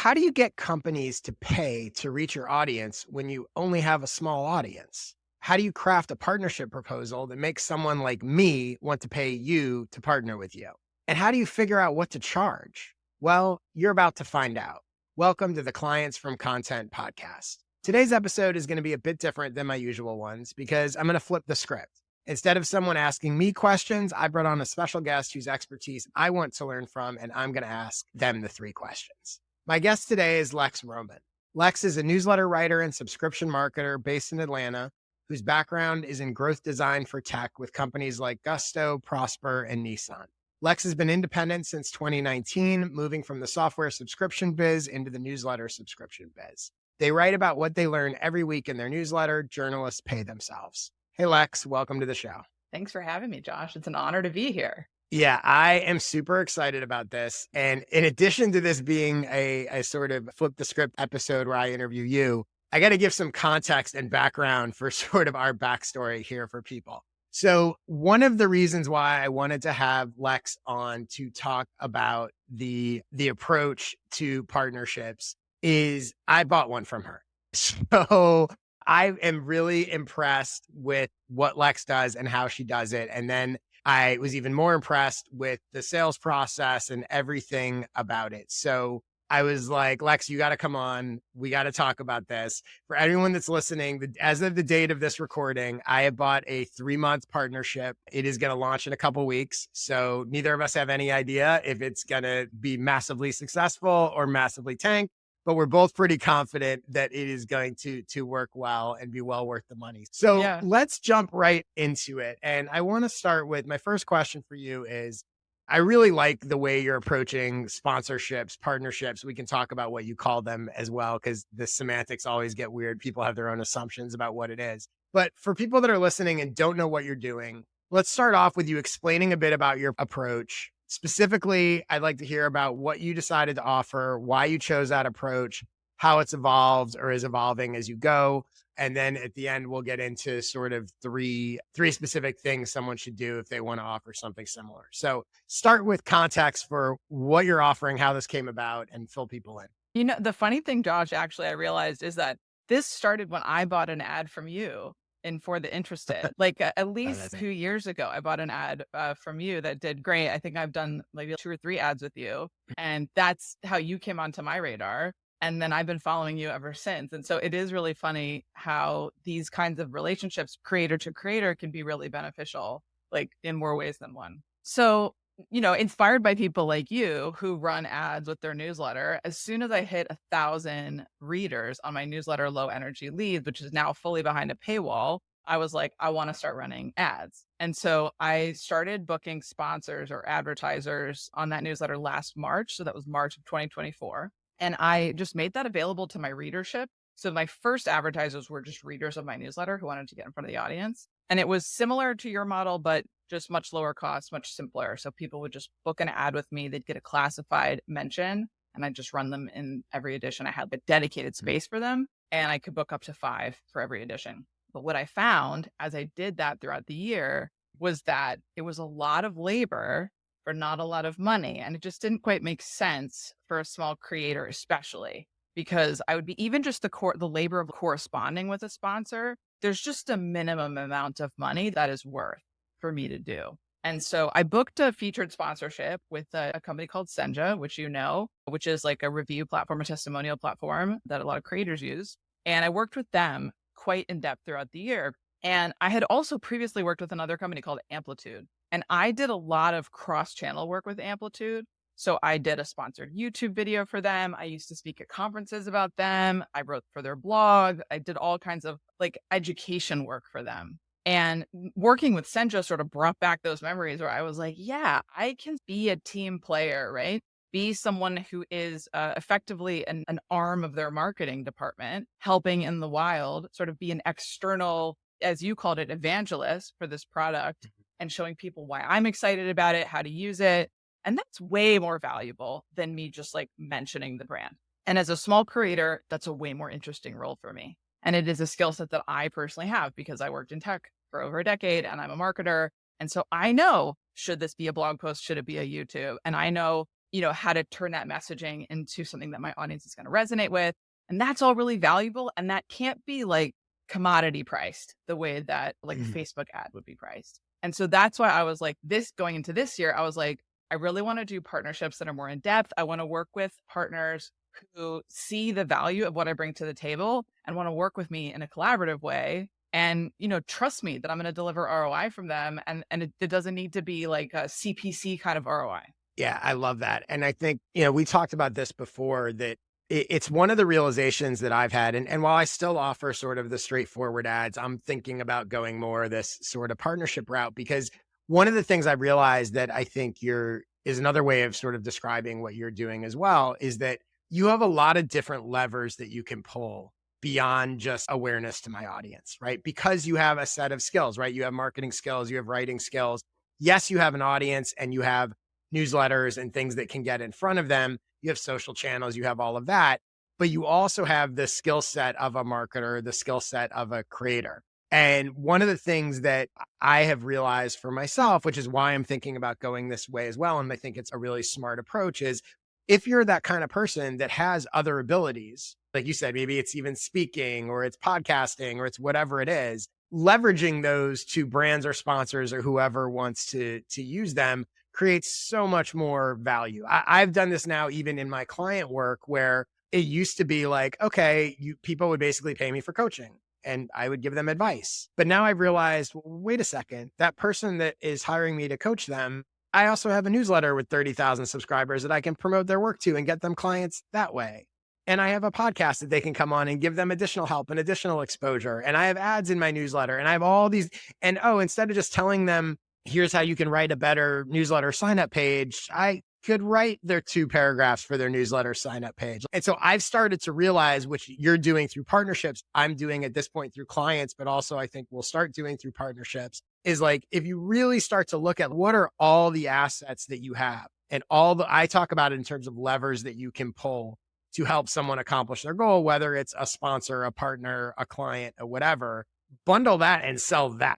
how do you get companies to pay to reach your audience when you only have a small audience? How do you craft a partnership proposal that makes someone like me want to pay you to partner with you? And how do you figure out what to charge? Well, you're about to find out. Welcome to the Clients from Content podcast. Today's episode is going to be a bit different than my usual ones because I'm going to flip the script. Instead of someone asking me questions, I brought on a special guest whose expertise I want to learn from, and I'm going to ask them the three questions. My guest today is Lex Roman. Lex is a newsletter writer and subscription marketer based in Atlanta, whose background is in growth design for tech with companies like Gusto, Prosper, and Nissan. Lex has been independent since 2019, moving from the software subscription biz into the newsletter subscription biz. They write about what they learn every week in their newsletter, Journalists Pay Themselves. Hey, Lex, welcome to the show. Thanks for having me, Josh. It's an honor to be here. Yeah, I am super excited about this. And in addition to this being a sort of flip the script episode where I interview you, I got to give some context and background for sort of our backstory here for people. So one of the reasons why I wanted to have Lex on to talk about the approach to partnerships is I bought one from her. So I am really impressed with what Lex does and how she does it. And then I was even more impressed with the sales process and everything about it. So I was like, Lex, you got to come on. We got to talk about this. For anyone that's listening, as of the date of this recording, I have bought a 3-month partnership. It is going to launch in a couple weeks. So neither of us have any idea if it's going to be massively successful or massively tank. But we're both pretty confident that it is going to work well and be well worth the money. So Let's jump right into it. And I want to start with my first question for you is, I really like the way you're approaching sponsorships, partnerships. We can talk about what you call them as well, because the semantics always get weird. People have their own assumptions about what it is. But for people that are listening and don't know what you're doing, let's start off with you explaining a bit about your approach. Specifically, I'd like to hear about what you decided to offer, why you chose that approach, how it's evolved or is evolving as you go. And then at the end, we'll get into sort of three specific things someone should do if they want to offer something similar. So start with context for what you're offering, how this came about, and fill people in. You know, the funny thing, Josh, actually, I realized is that this started when I bought an ad from you. And for the interested, like at least 2 years ago, I bought an ad from you that did great. I think I've done maybe 2 or 3 ads with you. And that's how you came onto my radar. And then I've been following you ever since. And so it is really funny how these kinds of relationships, creator to creator, can be really beneficial, like in more ways than one. So, you know, inspired by people like you who run ads with their newsletter, as soon as I hit 1,000 readers on my newsletter, Low Energy Leads, which is now fully behind a paywall, I was like, I want to start running ads. And so I started booking sponsors or advertisers on that newsletter last March. So that was March of 2024. And I just made that available to my readership. So my first advertisers were just readers of my newsletter who wanted to get in front of the audience. And it was similar to your model, but just much lower cost, much simpler. So people would just book an ad with me. They'd get a classified mention and I'd just run them in every edition. I had a dedicated space for them and I could book up to 5 for every edition. But what I found as I did that throughout the year was that it was a lot of labor for not a lot of money. And it just didn't quite make sense for a small creator, especially because I would be even just the labor of corresponding with a sponsor. There's just a minimum amount of money that is worth for me to do. And so I booked a featured sponsorship with a company called Senja, which you know, which is like a review platform, a testimonial platform that a lot of creators use. And I worked with them quite in depth throughout the year. And I had also previously worked with another company called Amplitude. And I did a lot of cross-channel work with Amplitude. So I did a sponsored YouTube video for them. I used to speak at conferences about them. I wrote for their blog. I did all kinds of like education work for them. And working with Senja sort of brought back those memories where I was like, yeah, I can be a team player, right? Be someone who is effectively an arm of their marketing department, helping in the wild, sort of be an external, as you called it, evangelist for this product and showing people why I'm excited about it, how to use it. And that's way more valuable than me just like mentioning the brand. And as a small creator, that's a way more interesting role for me. And it is a skill set that I personally have because I worked in tech for over a decade and I'm a marketer. And so I know, should this be a blog post? Should it be a YouTube? And I know how to turn that messaging into something that my audience is going to resonate with. And that's all really valuable. And that can't be like commodity priced the way that like a Mhm. Facebook ad would be priced. And so that's why I was like, this going into this year, I was like, I really want to do partnerships that are more in depth. I want to work with partners who see the value of what I bring to the table and want to work with me in a collaborative way and trust me that I'm going to deliver ROI from them, and it doesn't need to be like a CPC kind of ROI. Yeah, I love that. And I think, we talked about this before that it's one of the realizations that I've had. And while I still offer sort of the straightforward ads, I'm thinking about going more this sort of partnership route because one of the things I realized that I think is another way of sort of describing what you're doing as well is that you have a lot of different levers that you can pull beyond just awareness to my audience, right? Because you have a set of skills, right? You have marketing skills, you have writing skills. Yes, you have an audience and you have newsletters and things that can get in front of them. You have social channels, you have all of that, but you also have the skill set of a marketer, the skill set of a creator. And one of the things that I have realized for myself, which is why I'm thinking about going this way as well, and I think it's a really smart approach, is if you're that kind of person that has other abilities, like you said, maybe it's even speaking or it's podcasting or it's whatever it is, leveraging those to brands or sponsors or whoever wants to use them creates so much more value. I've done this now, even in my client work, where it used to be like, okay, people would basically pay me for coaching and I would give them advice. But now I've realized, well, wait a second, that person that is hiring me to coach them, I also have a newsletter with 30,000 subscribers that I can promote their work to and get them clients that way. And I have a podcast that they can come on and give them additional help and additional exposure. And I have ads in my newsletter and I have all these. And instead of just telling them, here's how you can write a better newsletter sign up page, I could write their 2 paragraphs for their newsletter sign up page. And so I've started to realize, which you're doing through partnerships, I'm doing at this point through clients, but also I think we'll start doing through partnerships, is like, if you really start to look at what are all the assets that you have and I talk about it in terms of levers that you can pull to help someone accomplish their goal, whether it's a sponsor, a partner, a client, or whatever, bundle that and sell that.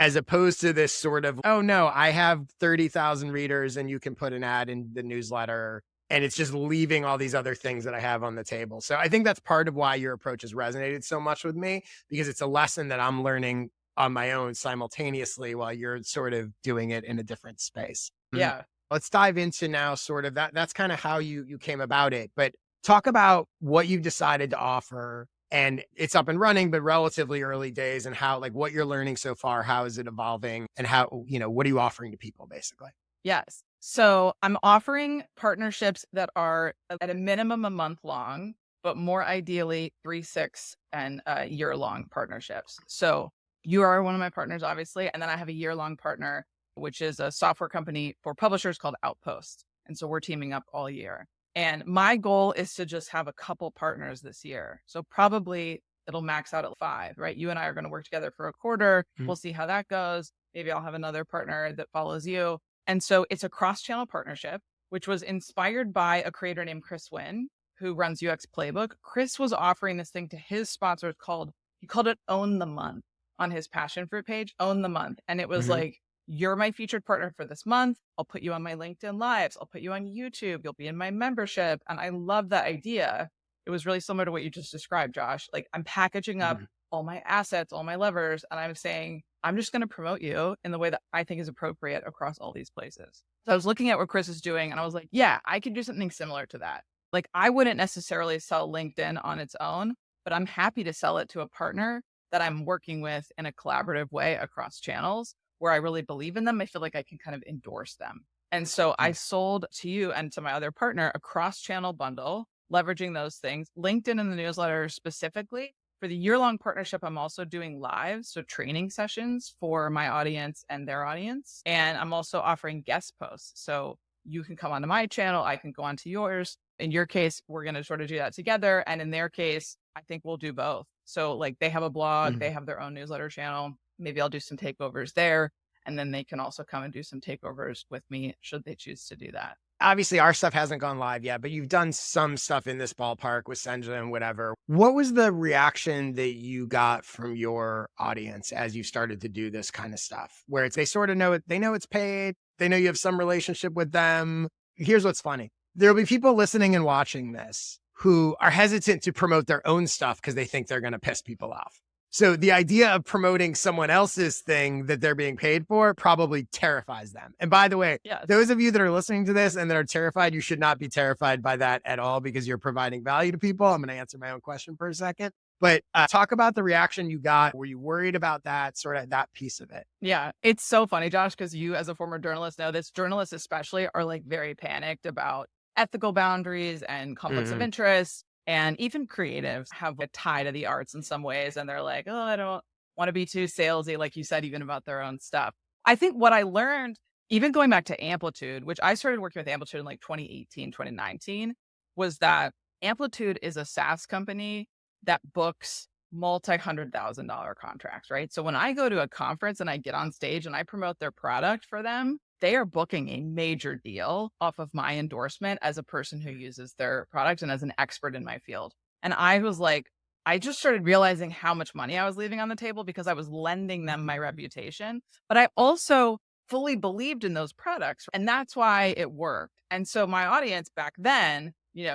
As opposed to this sort of, oh no, I have 30,000 readers and you can put an ad in the newsletter. And it's just leaving all these other things that I have on the table. So I think that's part of why your approach has resonated so much with me, because it's a lesson that I'm learning on my own simultaneously while you're sort of doing it in a different space. Yeah. Let's dive into now sort of that's kind of how you came about it. But talk about what you've decided to offer, and it's up and running, but relatively early days, and how, like, what you're learning so far, how is it evolving, and how, what are you offering to people basically? Yes. So I'm offering partnerships that are at a minimum a month long, but more ideally 3, 6, and year long partnerships. So you are one of my partners, obviously. And then I have a year long partner, which is a software company for publishers called Outpost. And so we're teaming up all year. And my goal is to just have a couple partners this year. So probably it'll max out at 5, right? You and I are going to work together for a quarter. Mhm. We'll see how that goes. Maybe I'll have another partner that follows you. And so it's a cross-channel partnership, which was inspired by a creator named Chris Wynn, who runs UX Playbook. Chris was offering this thing to his sponsors he called it Own the Month on his passion fruit page, Own the Month. And it was Mhm. like, you're my featured partner for this month. I'll put you on my LinkedIn lives. I'll put you on YouTube. You'll be in my membership. And I love that idea. It was really similar to what you just described, Josh. Like, I'm packaging up Mhm. all my assets, all my levers, and I'm saying, I'm just going to promote you in the way that I think is appropriate across all these places. So I was looking at what Chris is doing and I was like, yeah, I could do something similar to that. Like, I wouldn't necessarily sell LinkedIn on its own, but I'm happy to sell it to a partner that I'm working with in a collaborative way across channels where I really believe in them. I feel like I can kind of endorse them. And so I sold to you and to my other partner a cross channel bundle, leveraging those things, LinkedIn and the newsletter specifically. For the year-long partnership, I'm also doing lives, so training sessions for my audience and their audience. And I'm also offering guest posts. So you can come onto my channel, I can go onto yours. In your case, we're going to sort of do that together. And in their case, I think we'll do both. So like, they have a blog, they Mhm. have their own newsletter channel. Maybe I'll do some takeovers there. And then they can also come and do some takeovers with me should they choose to do that. Obviously, our stuff hasn't gone live yet, but you've done some stuff in this ballpark with Senja and whatever. What was the reaction that you got from your audience as you started to do this kind of stuff? Where it's they sort of know it, they know it's paid, they know you have some relationship with them. Here's what's funny. there'll be people listening and watching this who are hesitant to promote their own stuff because they think they're going to piss people off. So the idea of promoting someone else's thing that they're being paid for probably terrifies them. And by the way, Yes. those of you that are listening to this and that are terrified, you should not be terrified by that at all because you're providing value to people. I'm going to answer my own question for a second. But talk about the reaction you got. Were you worried about that, sort of that piece of it? Yeah, it's so funny, Josh, because you as a former journalist know this. Journalists especially are like very panicked about ethical boundaries and conflicts of interest. And even creatives have a tie to the arts in some ways. And they're like, oh, I don't want to be too salesy, like you said, even about their own stuff. I think what I learned, even going back to Amplitude, which I started working with Amplitude in like 2018, 2019, was that Amplitude is a SaaS company that books multi-$100,000 contracts, right? So when I go to a conference and I get on stage and I promote their product for them, they are booking a major deal off of my endorsement as a person who uses their product and as an expert in my field. And I was like, I just started realizing how much money I was leaving on the table because I was lending them my reputation. But I also fully believed in those products. And that's why it worked. And so my audience back then,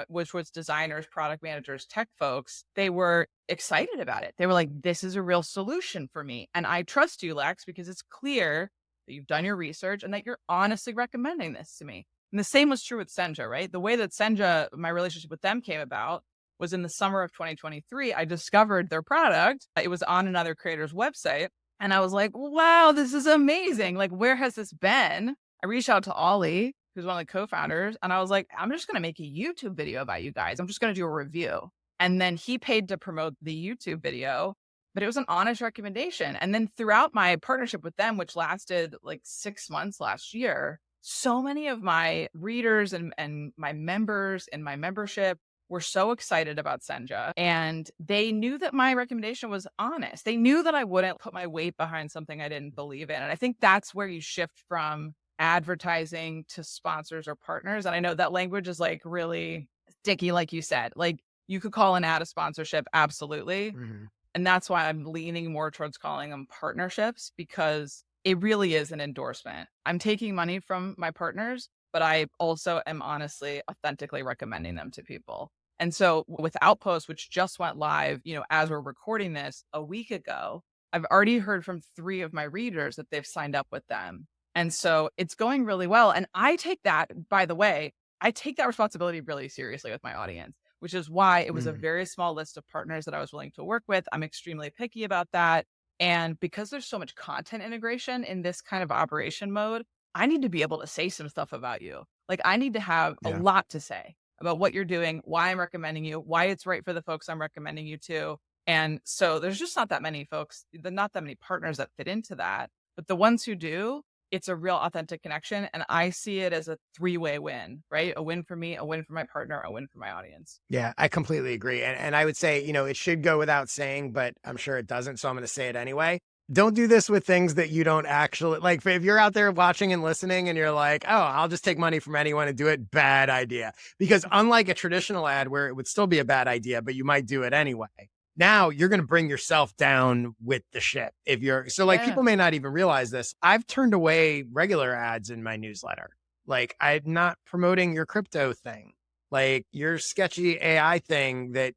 which was designers, product managers, tech folks, they were excited about it. They were like, this is a real solution for me. And I trust you, Lex, because it's clear that you've done your research and that you're honestly recommending this to me. And the same was true with Senja, right? The way that Senja, my relationship with them came about was in the summer of 2023. I discovered their product. It was on another creator's website. And I was like, wow, this is amazing. Like, where has this been? I reached out to Ollie, who's one of the co-founders, and I was like, I'm just going to make a YouTube video about you guys. I'm just going to do a review. And then he paid to promote the YouTube video, but it was an honest recommendation. And then throughout my partnership with them, which lasted like 6 months last year, so many of my readers and my members in my membership were so excited about Senja, and they knew that my recommendation was honest. They knew that I wouldn't put my weight behind something I didn't believe in. And I think that's where you shift from advertising to sponsors or partners. And I know that language is like really sticky, like you said. Like, you could call an ad a sponsorship, absolutely. And that's why I'm leaning more towards calling them partnerships, because it really is an endorsement. I'm taking money from my partners, but I also am honestly, authentically recommending them to people. And so with Outpost, which just went live, as we're recording this a week ago, I've already heard from 3 of my readers that they've signed up with them. And so it's going really well. And I take that, by the way, I take that responsibility really seriously with my audience, which is why it was a very small list of partners that I was willing to work with. I'm extremely picky about that. And because there's so much content integration in this kind of operation mode, I need to be able to say some stuff about you. Like, I need to have a lot to say about what you're doing, why I'm recommending you, why it's right for the folks I'm recommending you to. And so there's just not that many folks, not that many partners that fit into that. But the ones who do, it's a real authentic connection. And I see it as a 3-way win, right? A win for me, a win for my partner, a win for my audience. Yeah, I completely agree. And I would say, it should go without saying, but I'm sure it doesn't. So I'm going to say it anyway. Don't do this with things that you don't actually like. If you're out there watching and listening and you're like, oh, I'll just take money from anyone and do it, bad idea. Because unlike a traditional ad where it would still be a bad idea, but you might do it anyway. Now you're going to bring yourself down with the ship. People may not even realize this. I've turned away regular ads in my newsletter. Like, I'm not promoting your crypto thing, like your sketchy AI thing that,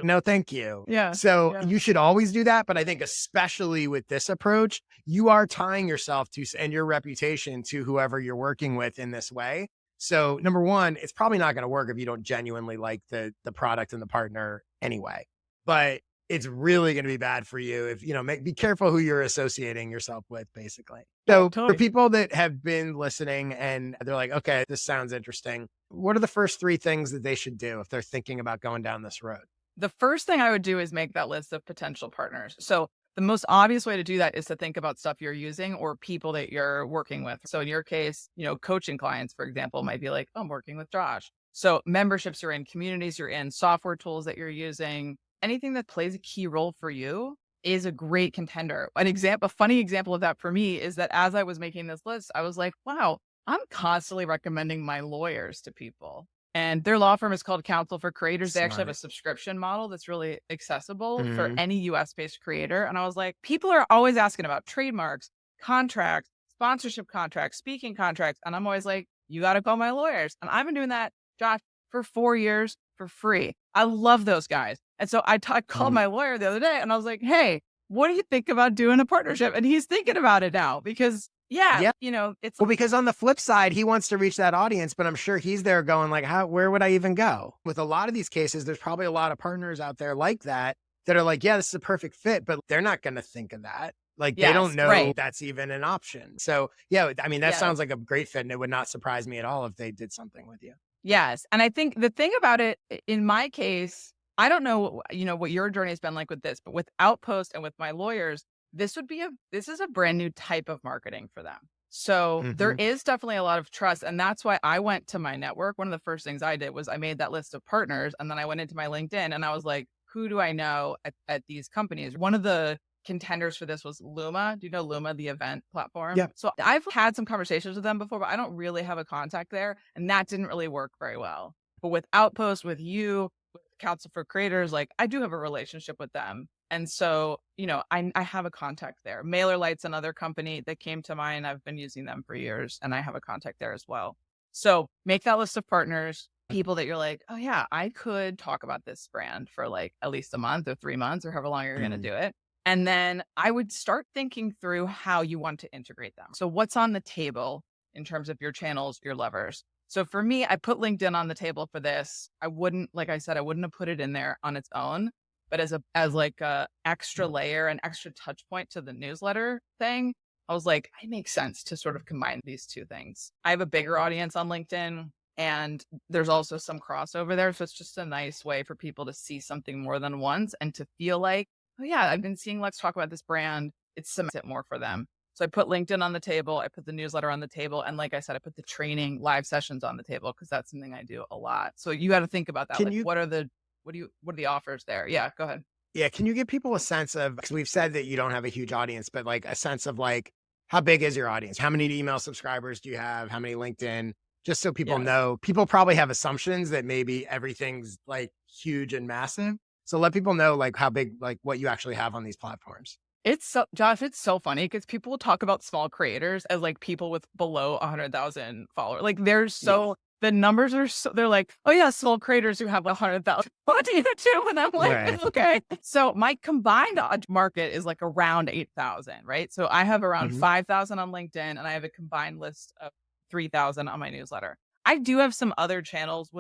no, thank you. Yeah. So you should always do that. But I think especially with this approach, you are tying yourself to and your reputation to whoever you're working with in this way. So number one, it's probably not going to work if you don't genuinely like the product and the partner anyway. But it's really going to be bad for you if, be careful who you're associating yourself with, basically. So totally. For people that have been listening and they're like, okay, this sounds interesting, what are the first 3 things that they should do if they're thinking about going down this road? The first thing I would do is make that list of potential partners. So the most obvious way to do that is to think about stuff you're using or people that you're working with. So in your case, coaching clients, for example, might be like, oh, I'm working with Josh. So memberships you're in, communities you're in, software tools that you're using, anything that plays a key role for you is a great contender. A funny example of that for me is that as I was making this list, I was like, wow, I'm constantly recommending my lawyers to people. And their law firm is called Counsel for Creators. They actually have a subscription model that's really accessible for any US-based creator. And I was like, people are always asking about trademarks, contracts, sponsorship contracts, speaking contracts. And I'm always like, you got to call my lawyers. And I've been doing that Josh, for 4 years for free. I love those guys. And so I called Mhm. my lawyer the other day and I was like, hey, what do you think about doing a partnership? And he's thinking about it now because, yeah, Yeah. it's Well, because on the flip side, he wants to reach that audience, but I'm sure he's there going like, where would I even go? With a lot of these cases, there's probably a lot of partners out there like that are like, yeah, this is a perfect fit, but they're not going to think of that. Like they don't yes, know right. that's even an option. So yeah, I mean, that sounds Yes. like a great fit and it would not surprise me at all if they did something with you. Yes, and I think the thing about it in my case, I don't know, what your journey has been like with this, but with Outpost and with my lawyers, this is a brand new type of marketing for them. So there Hmm. is definitely a lot of trust, and that's why I went to my network. One of the first things I did was I made that list of partners, and then I went into my LinkedIn and I was like, who do I know at these companies? One of the contenders for this was Luma. Do you know Luma, the event platform? Yeah. So I've had some conversations with them before, but I don't really have a contact there. And that didn't really work very well. But with Outpost, with you, with Council for Creators, like I do have a relationship with them. And so, I have a contact there. MailerLite's another company that came to mind. I've been using them for years and I have a contact there as well. So make that list of partners, people that you're like, oh yeah, I could talk about this brand for like at least a month or 3 months or however long you're going to Mm. do it. And then I would start thinking through how you want to integrate them. So what's on the table in terms of your channels, your levers. So for me, I put LinkedIn on the table for this. I wouldn't, like I said, I wouldn't have put it in there on its own, but as like a extra layer, an extra touch point to the newsletter thing, I was like, it makes sense to sort of combine these two things. I have a bigger audience on LinkedIn and there's also some crossover there. So it's just a nice way for people to see something more than once and to feel like, oh yeah, I've been seeing Lex talk about this brand. It's cements it more for them. So I put LinkedIn on the table. I put the newsletter on the table. And like I said, I put the training live sessions on the table because that's something I do a lot. So you got to think about that. Can Like, you what are the offers there? Yeah, go ahead. Yeah, can you give people a sense of, because we've said that you don't have a huge audience, but like a sense of like how big is your audience? How many email subscribers do you have? How many LinkedIn? Just so people Yes. know. People probably have assumptions that maybe everything's like huge and massive. So let people know like how big, like what you actually have on these platforms. It's so Josh, it's so funny because people will talk about small creators as like people with below 100,000 followers. Like Yeah. the numbers are so they're like, oh yeah, small creators who have 100,000 on YouTube. And I'm like, Right. okay. So my combined market is like around 8,000, right? So I have around Hmm. 5,000 on LinkedIn and I have a combined list of 3,000 on my newsletter. I do have some other channels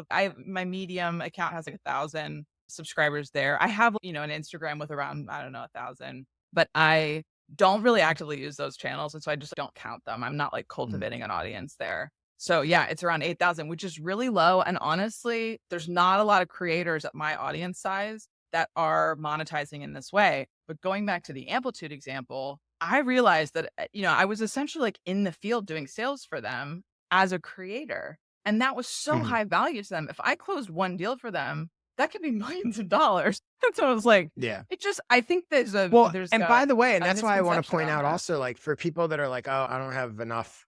my Medium account has like 1,000 subscribers there. I have, an Instagram with around, I don't know, 1,000, but I don't really actively use those channels. And so I just don't count them. I'm not like cultivating an audience there. So yeah, it's around 8,000, which is really low. And honestly, there's not a lot of creators at my audience size that are monetizing in this way. But going back to the Amplitude example, I realized that, I was essentially like in the field doing sales for them as a creator. And that was so Hmm. high value to them. If I closed one deal for them, that could be millions of dollars. And so I was like, Yeah. I think Well, and by the way, and a that's why I want to misconception point around out that. also, like for people that are like, oh, I don't have enough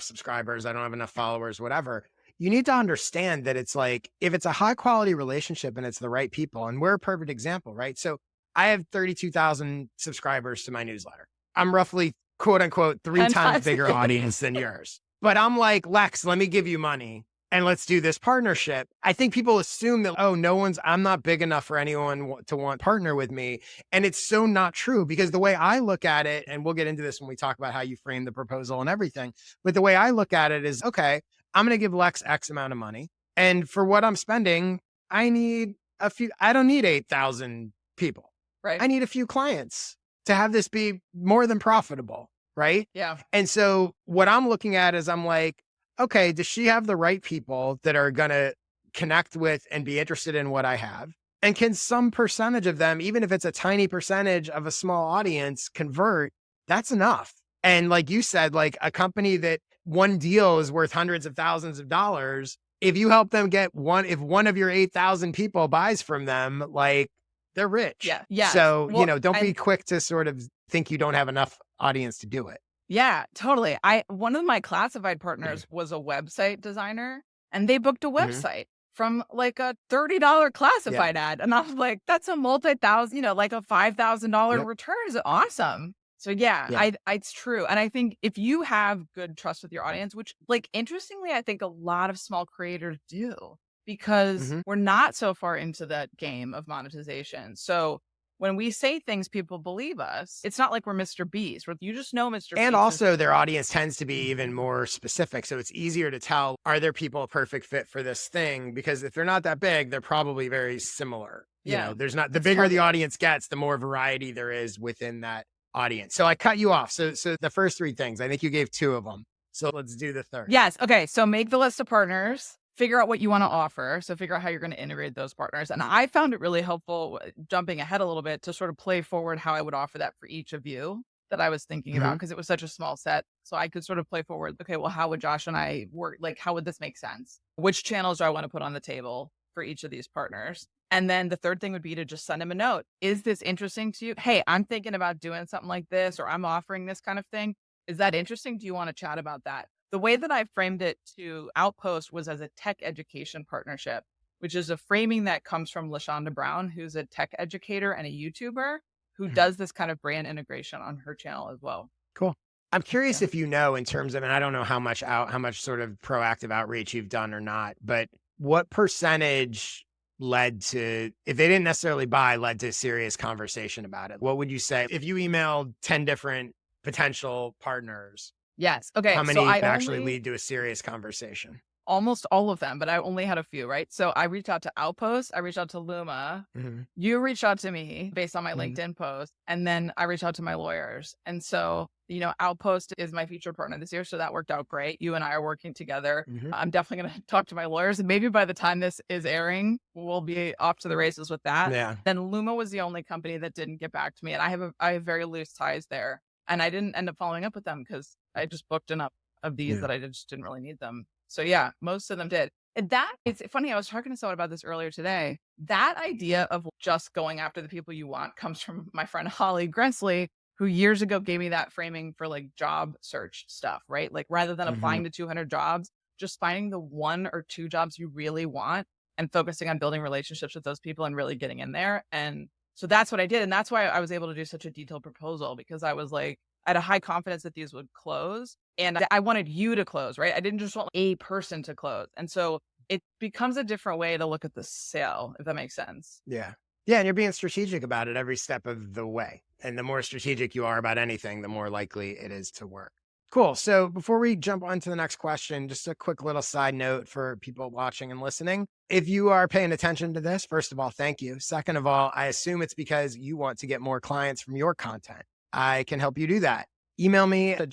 subscribers, I don't have enough followers, whatever. You need to understand that it's like if it's a high quality relationship and it's the right people, and we're a perfect example, right? So I have 32,000 subscribers to my newsletter. I'm roughly quote unquote three 10 times times. bigger audience than yours. But I'm like, Lex, let me give you money and let's do this partnership. I think people assume that, oh, I'm not big enough for anyone to want to partner with me. And it's so not true because the way I look at it, and we'll get into this when we talk about how you frame the proposal and everything, but the way I look at it is, okay, I'm going to give Lex X amount of money. And for what I'm spending, I don't need 8,000 people. Right. I need a few clients to have this be more than profitable. Right. Yeah. And so what I'm looking at is I'm like, okay, does she have the right people that are going to connect with and be interested in what I have? And can some percentage of them, even if it's a tiny percentage of a small audience, convert? That's enough. And like you said, like a company that one deal is worth hundreds of thousands of dollars, if you help them if one of your 8,000 people buys from them, like they're rich. Yeah. Yes. So, Well, don't be and quick to sort of think you don't have enough audience to do it. yeah, totally. One of my classified partners was a website designer and they booked a Mhm. website from like a $30 Yeah. classified ad. And I was like, that's a multi-thousand, like a $5,000 Yep. return is awesome. So yeah, Yeah. it's true. And I think if you have good trust with your audience, which like interestingly, I think a lot of small creators do because Mhm. we're not so far into that game of monetization. So when we say things, people believe us. It's not like we're Mr. Beast. You just know Mr. And Beast is also their audience tends to be even more specific, so it's easier to tell, are there people a perfect fit for this thing? Because if they're not that big, they're probably very similar. yeah, There's not the it's bigger the targeted. audience gets, the more variety there is within that audience. So I cut you off. So the first 3 things, I think you gave 2 of them. So let's do the third. Yes. Okay. So make the list of partners, figure out what you want to offer. So figure out how you're going to integrate those partners. And I found it really helpful, jumping ahead a little bit, to sort of play forward how I would offer that for each of you that I was thinking about, Mhm. because it was such a small set. So I could sort of play forward. Okay, well, how would Josh and I work? Like, how would this make sense? Which channels do I want to put on the table for each of these partners? And then the third thing would be to just send him a note. Is this interesting to you? Hey, I'm thinking about doing something like this, or I'm offering this kind of thing. Is that interesting? Do you want to chat about that? The way that I framed it to Outpost was as a tech education partnership, which is a framing that comes from LaShonda Brown, who's a tech educator and a YouTuber who Mhm. does this kind of brand integration on her channel as well. Cool. I'm curious Yeah. if in terms of, and I don't know how much sort of proactive outreach you've done or not, but what percentage led to, if they didn't necessarily buy, led to serious conversation about it? What would you say if you emailed 10 different potential partners, Yes. how Okay. So many I would actually only lead to a serious conversation? almost all of them, but I only had a few, right? So I reached out to Outpost, I reached out to Luma, Mhm. you reached out to me based on my Mhm. LinkedIn post, and then I reached out to my lawyers. And so, Outpost is my featured partner this year, so that worked out great. You and I are working together. Mhm. I'm definitely going to talk to my lawyers, and maybe by the time this is airing, we'll be off to the races with that. Yeah. Then Luma was the only company that didn't get back to me, and I have very loose ties there. And I didn't end up following up with them because I just booked enough of these Yeah. that I just didn't really need them. So yeah, most of them did. And that it's funny. I was talking to someone about this earlier today. That idea of just going after the people you want comes from my friend Holly Gressley, who years ago gave me that framing for like job search stuff, right? Like rather than Mhm. applying to 200 jobs, just finding the 1 or 2 jobs you really want and focusing on building relationships with those people and really getting in there. And so that's what I did. And that's why I was able to do such a detailed proposal, because I was like, I had a high confidence that these would close, and I wanted you to close, right? I didn't just want a person to close. And so it becomes a different way to look at the sale, if that makes sense. Yeah. Yeah, and you're being strategic about it every step of the way. And the more strategic you are about anything, the more likely it is to work. Cool. So before we jump on to the next question, just a quick little side note for people watching and listening. If you are paying attention to this, first of all, thank you. Second of all, I assume it's because you want to get more clients from your content. I can help you do that. Email me at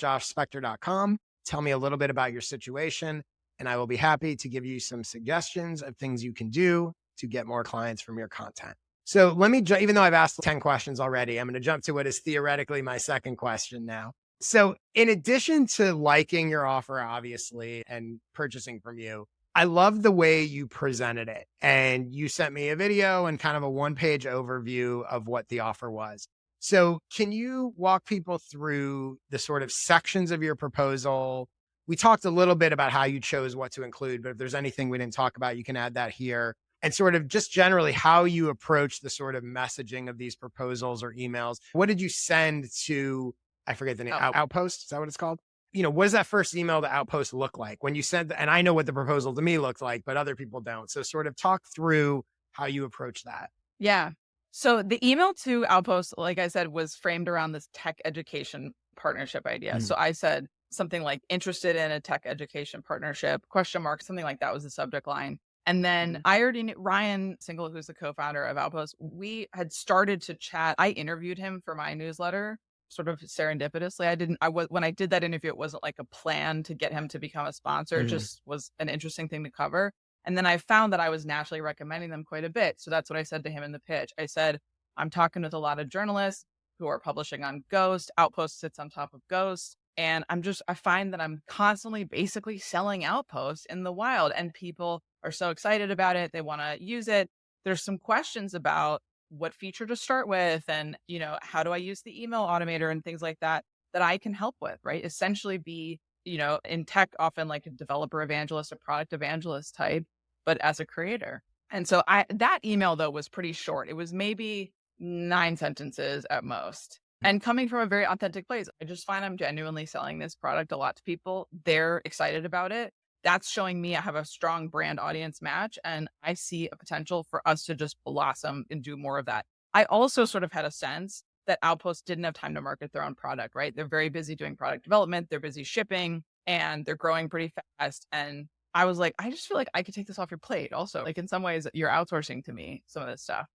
joshspector.com. Tell me a little bit about your situation, and I will be happy to give you some suggestions of things you can do to get more clients from your content. So let me, even though I've asked 10 questions already, I'm going to jump to what is theoretically my second question now. So, in addition to liking your offer, obviously, and purchasing from you, I love the way you presented it. And you sent me a video and kind of a 1-page overview of what the offer was. So, can you walk people through the sort of sections of your proposal? We talked a little bit about how you chose what to include, but if there's anything we didn't talk about, you can add that here. And sort of just generally how you approach the sort of messaging of these proposals or emails. What did you send to, I forget the name, Oh, Outpost? Is that what it's called? What does that first email to Outpost look like when you sent, and I know what the proposal to me looked like, but other people don't. So sort of talk through how you approach that. yeah. So the email to Outpost, like I said, was framed around this tech education partnership idea. Mm. So I said something like interested in a tech education partnership, question mark, something like that was the subject line. And then Mhm. I already knew Ryan Single, who's the co-founder of Outpost. We had started to chat. I interviewed him for my newsletter, sort of serendipitously. When I did that interview, it wasn't like a plan to get him to become a sponsor. It Mhm. just was an interesting thing to cover. And then I found that I was naturally recommending them quite a bit. So that's what I said to him in the pitch. I said, I'm talking with a lot of journalists who are publishing on Ghost. Outpost sits on top of Ghost. And I find that I'm constantly basically selling Outpost in the wild, and people are so excited about it. They want to use it. There's some questions about what feature to start with, and, how do I use the email automator and things like that I can help with, right? Essentially be, in tech, often like a developer evangelist, a product evangelist type, but as a creator. And so that email though was pretty short. It was maybe 9 sentences at most. And coming from a very authentic place, I just find I'm genuinely selling this product a lot to people. They're excited about it. That's showing me I have a strong brand audience match, and I see a potential for us to just blossom and do more of that. I also sort of had a sense that Outpost didn't have time to market their own product, right? They're very busy doing product development, they're busy shipping, and they're growing pretty fast. And I was like, I just feel like I could take this off your plate also. Like in some ways, you're outsourcing to me some of this stuff.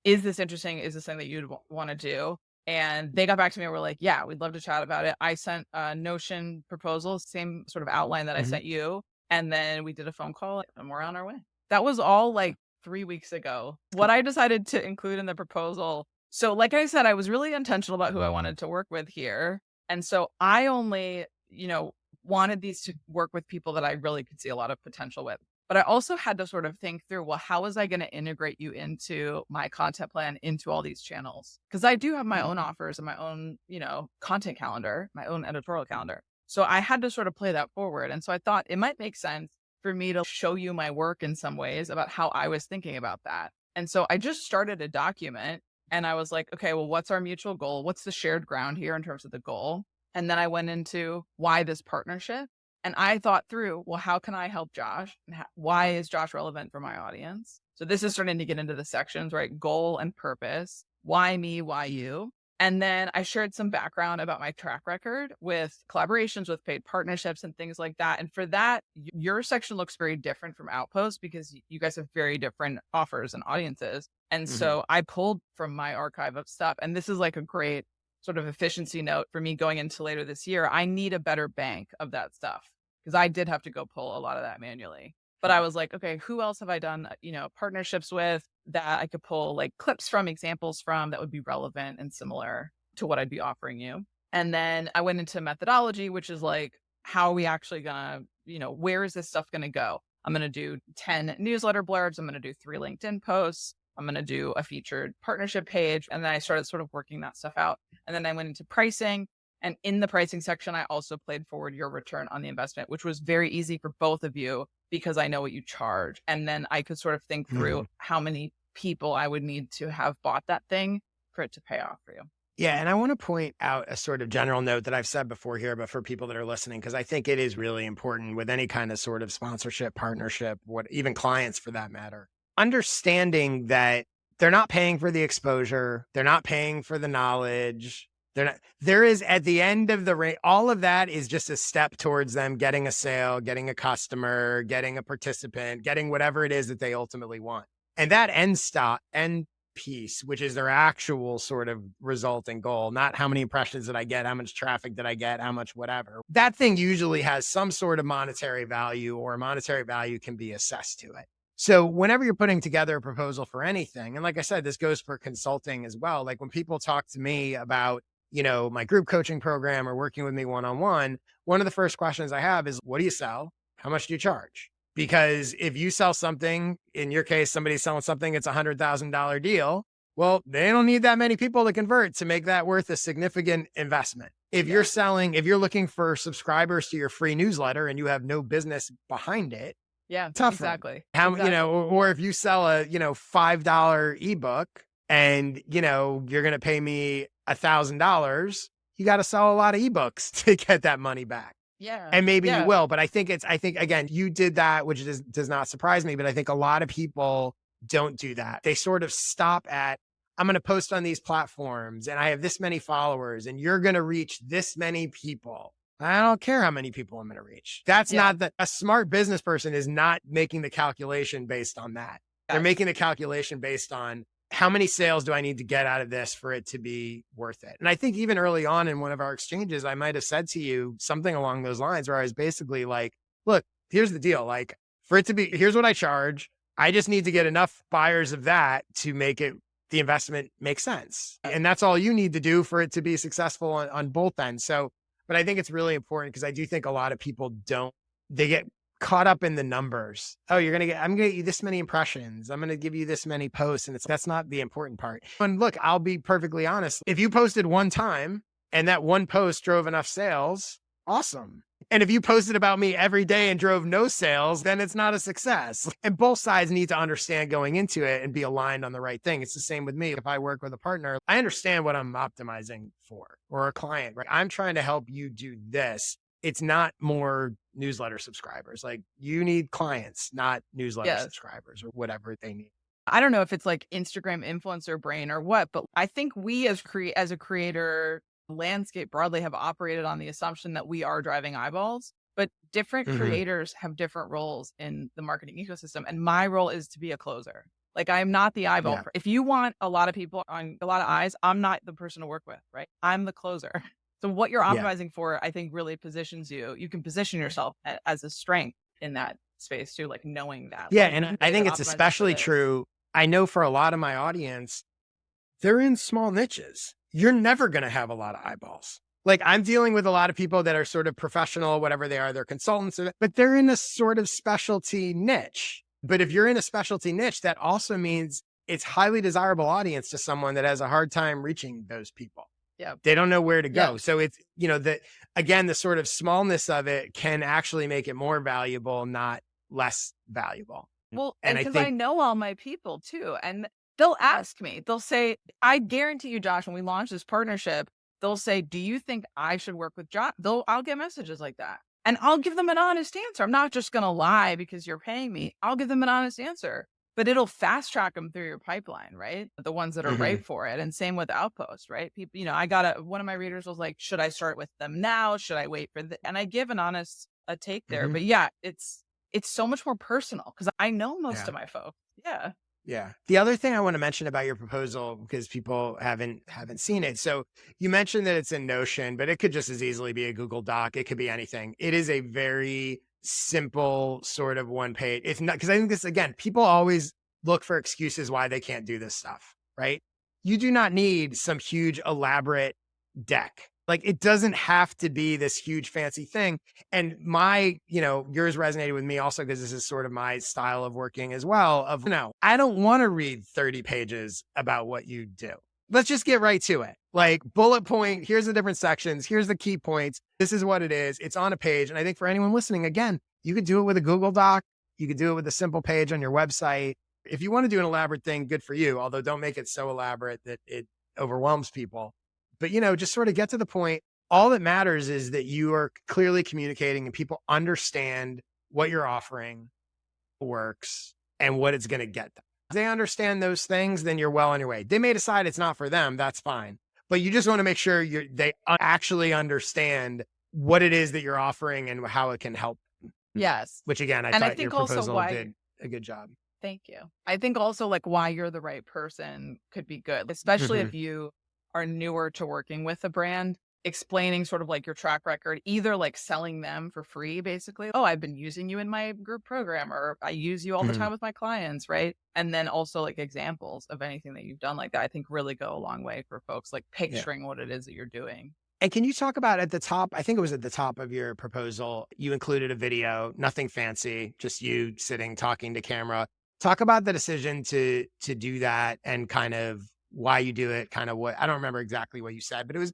Is this interesting? Is this something that you'd want to do? And they got back to me and were like, yeah, we'd love to chat about it. I sent a Notion proposal, same sort of outline that I Mhm. sent you. And then we did a phone call and we're on our way. That was all like 3 weeks ago. What I decided to include in the proposal. So, like I said, I was really intentional about who I wanted to work with here. And so I only, wanted these to work with people that I really could see a lot of potential with. But I also had to sort of think through, well, how was I going to integrate you into my content plan, into all these channels? Because I do have my own offers and my own, content calendar, my own editorial calendar. So I had to sort of play that forward. And so I thought it might make sense for me to show you my work in some ways about how I was thinking about that. And so I just started a document and I was like, okay, well, what's our mutual goal? What's the shared ground here in terms of the goal? And then I went into why this partnership. And I thought through, well, how can I help Josh? And why is Josh relevant for my audience? So this is starting to get into the sections, right? Goal and purpose. Why me? Why you? And then I shared some background about my track record with collaborations, with paid partnerships and things like that. And for that, your section looks very different from Outpost because you guys have very different offers and audiences. And Mhm. so I pulled from my archive of stuff. And this is like a great sort of efficiency note for me going into later this year. I need a better bank of that stuff because I did have to go pull a lot of that manually. But I was like, okay, who else have I done, partnerships with that I could pull like clips from, examples from that would be relevant and similar to what I'd be offering you. And then I went into methodology, which is like, how are we actually gonna, where is this stuff gonna go? I'm gonna do 10 newsletter blurbs. I'm gonna do 3 LinkedIn posts. I'm going to do a featured partnership page. And then I started sort of working that stuff out. And then I went into pricing. And in the pricing section, I also played forward your return on the investment, which was very easy for both of you because I know what you charge. And then I could sort of think through Mhm. how many people I would need to have bought that thing for it to pay off for you. Yeah, and I want to point out a sort of general note that I've said before here, but for people that are listening, because I think it is really important with any kind of sort of sponsorship, partnership, what even clients for that matter. Understanding that they're not paying for the exposure, they're not paying for the knowledge. There is at the end of the rate, all of that is just a step towards them getting a sale, getting a customer, getting a participant, getting whatever it is that they ultimately want. And that end piece, which is their actual sort of resulting goal, not how many impressions did I get, how much traffic did I get, how much whatever. That thing usually has some sort of monetary value or a monetary value can be assessed to it. So whenever you're putting together a proposal for anything, and like I said, this goes for consulting as well. Like when people talk to me about, my group coaching program or working with me one-on-one, one of the first questions I have is, what do you sell? How much do you charge? Because if you sell something, in your case, somebody's selling something, it's $100,000 deal. Well, they don't need that many people to convert to make that worth a significant investment. If Yeah. if you're looking for subscribers to your free newsletter and you have no business behind it, Yeah, tougher. exactly. How, Exactly. or if you sell a, $5 ebook and, you're going to pay me $1,000, you got to sell a lot of ebooks to get that money back. Yeah. And maybe you Yeah. will, but I think again, you did that, which does not surprise me, but I think a lot of people don't do that. They sort of stop at, I'm going to post on these platforms and I have this many followers and you're going to reach this many people. I don't care how many people I'm going to reach. That's Yeah. not a smart business person is not making the calculation based on that. They're Yes. making the calculation based on how many sales do I need to get out of this for it to be worth it? And I think even early on in one of our exchanges, I might have said to you something along those lines where I was basically like, look, here's the deal. Like for it to be, here's what I charge. I just need to get enough buyers of that to make the investment make sense. And that's all you need to do for it to be successful on both ends. So, but I think it's really important because I do think a lot of people they get caught up in the numbers. Oh, I'm going to get you this many impressions. I'm going to give you this many posts. And that's not the important part. And look, I'll be perfectly honest. If you posted one time and that one post drove enough sales, awesome. And if you posted about me every day and drove no sales, then it's not a success. And both sides need to understand going into it and be aligned on the right thing. It's the same with me. If I work with a partner, I understand what I'm optimizing for, or a client, right? I'm trying to help you do this. It's not more newsletter subscribers. Like, you need clients, not newsletter Yes. subscribers or whatever they need. I don't know if it's like Instagram influencer brain or what, but I think we as a creator landscape broadly have operated on the assumption that we are driving eyeballs, but different Mhm. creators have different roles in the marketing ecosystem. And my role is to be a closer. Like, I'm not the eyeball. Yeah. If you want a lot of people on a lot of eyes, I'm not the person to work with, right? I'm the closer. So what you're Yeah. optimizing for, I think, really positions you. You can position yourself as a strength in that space too, like knowing that. Yeah. Like, And I David think it's optimizes for especially this. true. I know for a lot of my audience, they're in small niches. You're never going to have a lot of eyeballs. Like, I'm dealing with a lot of people that are sort of professional, whatever they are, they're consultants, but they're in a sort of specialty niche. But if you're in a specialty niche, that also means it's highly desirable audience to someone that has a hard time reaching those people. Yeah. They don't know where to Yeah. go. So it's, again, the sort of smallness of it can actually make it more valuable, not less valuable. Well, And and I because I think, know all my people too, and they'll ask me, they'll say, I guarantee you, Josh, when we launch this partnership, they'll say, do you think I should work with Josh? I'll get messages like that. And I'll give them an honest answer. I'm not just going to lie because you're paying me. I'll give them an honest answer, but it'll fast track them through your pipeline, right? The ones that are Mhm. right for it. And same with Outpost, right? People, one of my readers was like, should I start with them now? Should I wait for and I give an honest a take there, Mhm. but yeah, it's so much more personal because I know most Yeah. of my folks. Yeah. Yeah. The other thing I want to mention about your proposal, because people haven't seen it. So you mentioned that it's in Notion, but it could just as easily be a Google Doc. It could be anything. It is a very simple sort of one page. It's not, because I think this, again, people always look for excuses why they can't do this stuff, right? You do not need some huge elaborate deck. Like, it doesn't have to be this huge fancy thing. And yours resonated with me also because this is sort of my style of working as well. I don't want to read 30 pages about what you do. Let's just get right to it. Like, bullet point, here's the different sections, here's the key points. This is what it is. It's on a page. And I think for anyone listening, again, you could do it with a Google Doc. You could do it with a simple page on your website. If you want to do an elaborate thing, good for you. Although don't make it so elaborate that it overwhelms people. But, just sort of get to the point. All that matters is that you are clearly communicating and people understand what you're offering works and what it's going to get them. If they understand those things, then you're well on your way. They may decide it's not for them. That's fine. But you just want to make sure they actually understand what it is that you're offering and how it can help. Yes. Which, again, I And I thought your think also proposal why did a good job. thank you. I think also like why you're the right person could be good, especially if Mhm. you are newer to working with a brand, explaining sort of like your track record, either like selling them for free, basically. Oh, I've been using you in my group program, or I use you all the Mhm. time with my clients, right? And then also like examples of anything that you've done like that, I think really go a long way for folks, like Yeah. picturing what it is that you're doing. And can you talk about at the top, I think it was at the top of your proposal, you included a video, nothing fancy, just you sitting talking to camera. Talk about the decision to do that and kind of why you do it, kind of what, I don't remember exactly what you said, but it was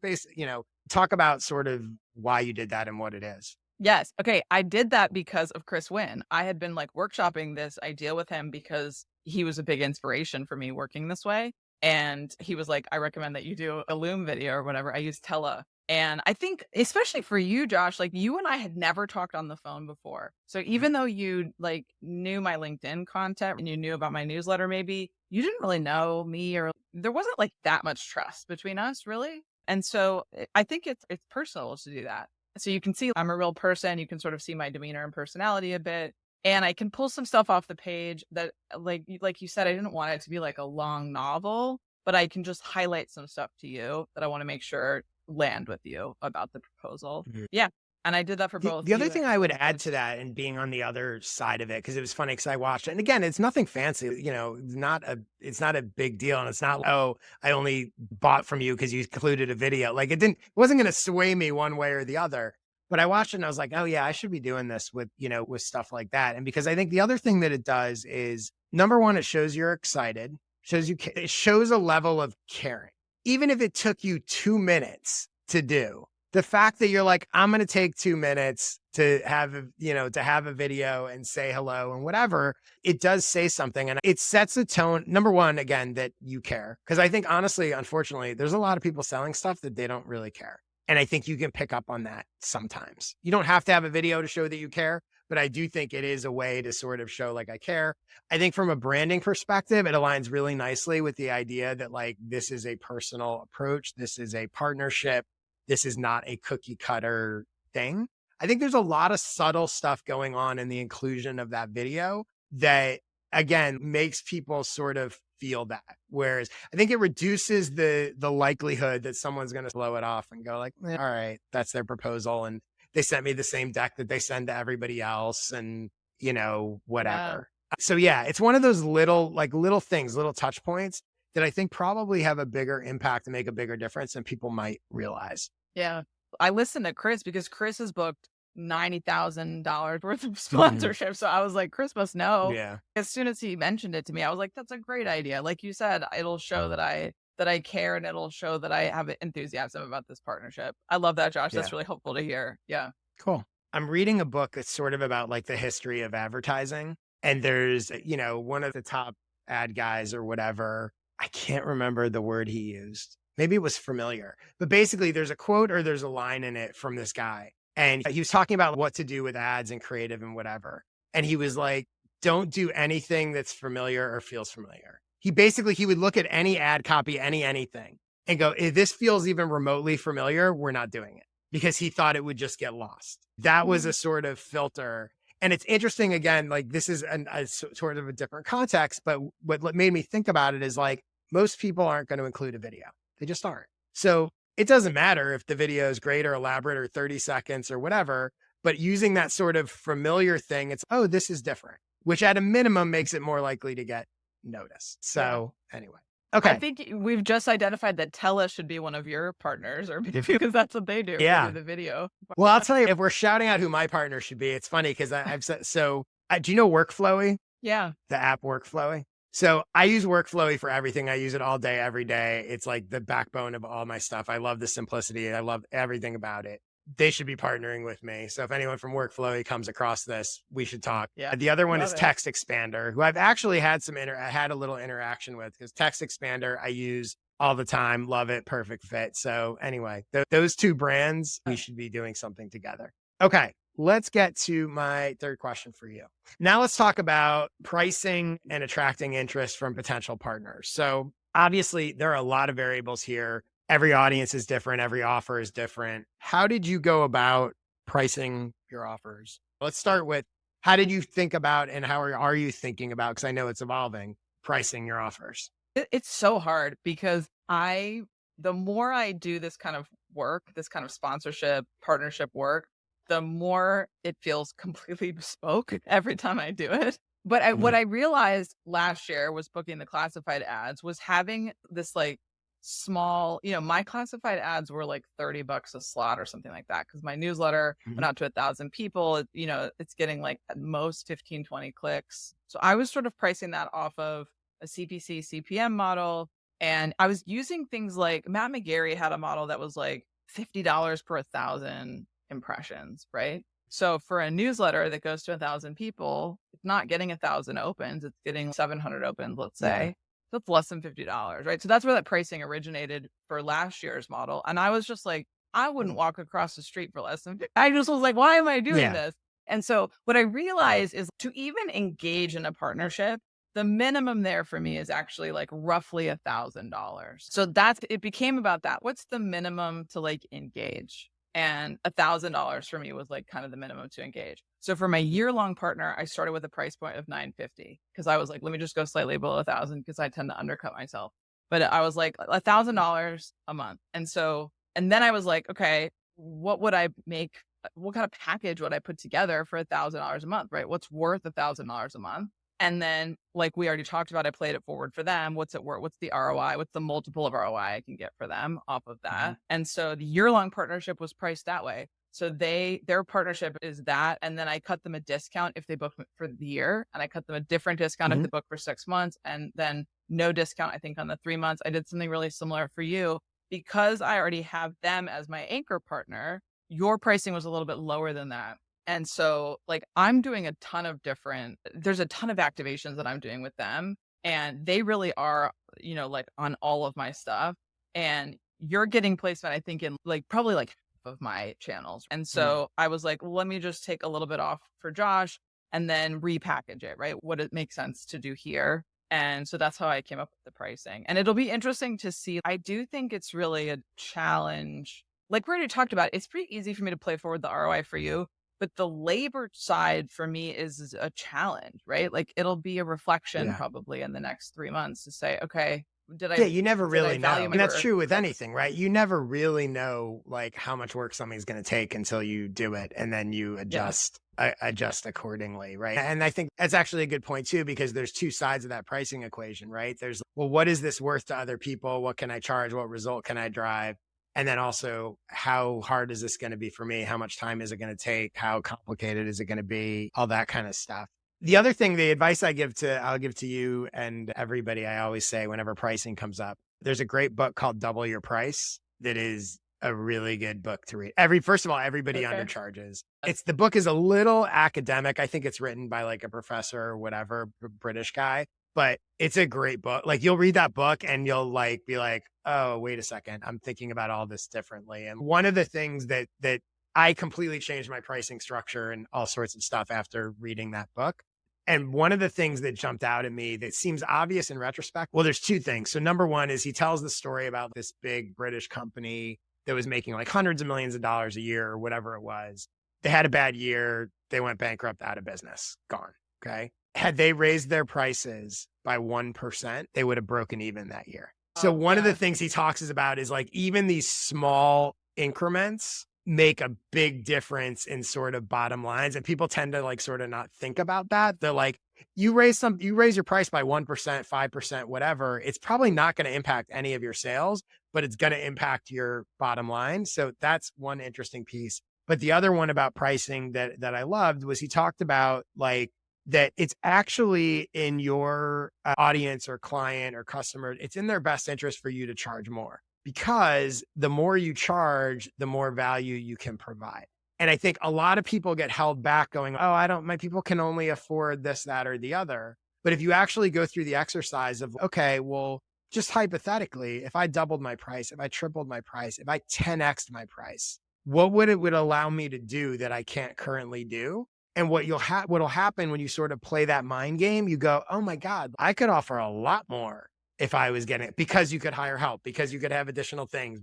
talk about sort of why you did that and what it is. Yes. Okay. I did that because of Chris Wynn. I had been like workshopping this idea with him because he was a big inspiration for me working this way. And he was like, I recommend that you do a Loom video or whatever. I use Tela. And I think, especially for you, Josh, like you and I had never talked on the phone before. So even though you like knew my LinkedIn content and you knew about my newsletter, maybe you didn't really know me, or there wasn't like that much trust between us, really. And so I think it's personal to do that. So you can see I'm a real person. You can sort of see my demeanor and personality a bit. And I can pull some stuff off the page that like you said, I didn't want it to be like a long novel, but I can just highlight some stuff to you that I want to make sure land with you about the proposal. Mhm. Yeah. And I did that for both The other you thing I would and add Chris. to that and being on the other side of it, because it was funny because I watched it. And again, it's nothing fancy, it's not a big deal. And it's not, oh, I only bought from you because you included a video. Like, it wasn't going to sway me one way or the other. But I watched it and I was like, oh yeah, I should be doing this with stuff like that. And because I think the other thing that it does is, number one, it shows you're excited, it shows a level of caring. Even if it took you 2 minutes to do, the fact that you're like, I'm going to take 2 minutes to have, to have a video and say hello and whatever, it does say something. And it sets a tone. Number one, again, that you care. Cause I think honestly, unfortunately, there's a lot of people selling stuff that they don't really care. And I think you can pick up on that sometimes. You don't have to have a video to show that you care, but I do think it is a way to sort of show like I care. I think from a branding perspective, it aligns really nicely with the idea that like, this is a personal approach. This is a partnership. This is not a cookie cutter thing. I think there's a lot of subtle stuff going on in the inclusion of that video that, again, makes people sort of feel that. Whereas I think it reduces the likelihood that someone's going to blow it off and go like, all right, that's their proposal. And they sent me the same deck that they send to everybody else and, whatever. Yeah. So yeah, it's one of those little things, little touch points that I think probably have a bigger impact and make a bigger difference than people might realize. Yeah. I listened to Chris because Chris has booked $90,000 worth of sponsorship. So I was like, Chris must know. Yeah. As soon as he mentioned it to me, I was like, that's a great idea. Like you said, it'll show that I care and it'll show that I have enthusiasm about this partnership. I love that, Josh. That's really helpful to hear. Yeah. Cool. I'm reading a book that's sort of about like the history of advertising. And there's, one of the top ad guys or whatever, I can't remember the word he used. Maybe it was familiar, but basically there's a quote or there's a line in it from this guy. And he was talking about what to do with ads and creative and whatever. And he was like, don't do anything that's familiar or feels familiar. He would look at any ad copy, anything and go, if this feels even remotely familiar, we're not doing it, because he thought it would just get lost. That was a sort of filter. And it's interesting, again, like this is a sort of a different context, but what made me think about it is like, most people aren't going to include a video. They just aren't. So it doesn't matter if the video is great or elaborate or 30 seconds or whatever, but using that sort of familiar thing, it's, oh, this is different, which at a minimum makes it more likely to get noticed. So anyway. Okay. I think we've just identified that Tella should be one of your partners, or because that's what they do. Yeah. The video. Well, I'll tell you, if we're shouting out who my partner should be, it's funny because I've said, do you know Workflowy? Yeah. The app Workflowy. So I use Workflowy for everything. I use it all day, every day. It's like the backbone of all my stuff. I love the simplicity. I love everything about it. They should be partnering with me. So if anyone from Workflowy comes across this, we should talk. Yeah. The other one is Text Expander, who I've actually had had a little interaction with, because Text Expander I use all the time. Love it. Perfect fit. So anyway, those two brands, we should be doing something together. Okay. Let's get to my third question for you. Now let's talk about pricing and attracting interest from potential partners. So obviously there are a lot of variables here. Every audience is different. Every offer is different. How did you go about pricing your offers? Let's start with, how did you think about, and how are you thinking about, because I know it's evolving, pricing your offers? It's so hard because the more I do this kind of work, this kind of sponsorship, partnership work, the more it feels completely bespoke every time I do it. But what I realized last year was booking the classified ads was having this like small, my classified ads were like $30 a slot or something like that, because my newsletter went out to 1,000 people. It's getting like at most 15, 20 clicks. So I was sort of pricing that off of a CPC CPM model. And I was using things like Matt McGarry had a model that was like $50 per 1,000 impressions, right? So for a newsletter that goes to 1,000 people, it's not getting 1,000 opens, it's getting 700 opens, let's say. So it's less than $50, right? So that's where that pricing originated for last year's model. And I was just like, I wouldn't walk across the street for less than 50. I just was like, why am I doing this? And so what I realized is, to even engage in a partnership, the minimum there for me is actually like roughly $1,000. So it became about that. What's the minimum to like engage? And $1,000 for me was like kind of the minimum to engage. So for my year-long partner, I started with a price point of $950, because I was like, let me just go slightly below 1,000, because I tend to undercut myself. But I was like $1,000 a month. And then I was like, okay, what would I make? What kind of package would I put together for $1,000 a month, right? What's worth $1,000 a month? And then, like we already talked about, I played it forward for them. What's it worth? What's the ROI? What's the multiple of ROI I can get for them off of that? And so the year-long partnership was priced that way. So their partnership is that. And then I cut them a discount if they book for the year. And I cut them a different discount if they book for 6 months. And then no discount, I think, on the 3 months. I did something really similar for you. because I already have them as my anchor partner, your pricing was a little bit lower than that. And so, like, I'm doing a ton of there's a ton of activations that I'm doing with them, and they really are, like, on all of my stuff. And you're getting placement, I think, in like probably like half of my channels. And Mm. so I was like, well, let me just take a little bit off for Josh and then repackage it, right? What it makes sense to do here. And so that's how I came up with the pricing. And it'll be interesting to see. I do think it's really a challenge. Like we already talked about, it's pretty easy for me to play forward the ROI for you, but the labor side for me is a challenge, right? Like it'll be a reflection Yeah. probably in the next 3 months to say, okay, did Yeah, I you never did I really know. value my And that's work? true with Like, anything, right? You never really know like how much work something's going to take until you do it and then you yeah, adjust accordingly, right? And I think that's actually a good point too because there's two sides of that pricing equation, right? There's well, what is this worth to other people? What can I charge? What result can I drive? And then also, how hard is this going to be for me? How much time is it going to take? How complicated is it going to be? All that kind of stuff. The other thing, the advice I'll give to you and everybody, I always say whenever pricing comes up, there's a great book called Double Your Price that is a really good book to read. First of all, everybody okay. undercharges. The book is a little academic. I think it's written by like a professor or whatever, British guy, but it's a great book. Like you'll read that book and you'll like be like, oh, wait a second, I'm thinking about all this differently. And one of the things that I completely changed my pricing structure and all sorts of stuff after reading that book. And one of the things that jumped out at me that seems obvious in retrospect, well, there's two things. So number one is he tells the story about this big British company that was making like hundreds of millions of dollars a year or whatever it was. They had a bad year. They went bankrupt, out of business, gone. Okay. Had they raised their prices by 1%, they would have broken even that year. So Oh, one of the yeah. things he talks about is like even these small increments make a big difference in sort of bottom lines. And people tend to like sort of not think about that. They're like, you raise your price by 1%, 5%, whatever. It's probably not going to impact any of your sales, but it's going to impact your bottom line. So that's one interesting piece. But the other one about pricing that I loved was he talked about like that it's actually in your audience or client or customer, it's in their best interest for you to charge more because the more you charge, the more value you can provide. And I think a lot of people get held back going, oh, my people can only afford this, that, or the other. But if you actually go through the exercise of, okay, well, just hypothetically, if I doubled my price, if I tripled my price, if I 10x'd my price, what would it would allow me to do that I can't currently do? And what'll happen when you sort of play that mind game, you go, oh my God, I could offer a lot more if I was getting it because you could hire help, because you could have additional things,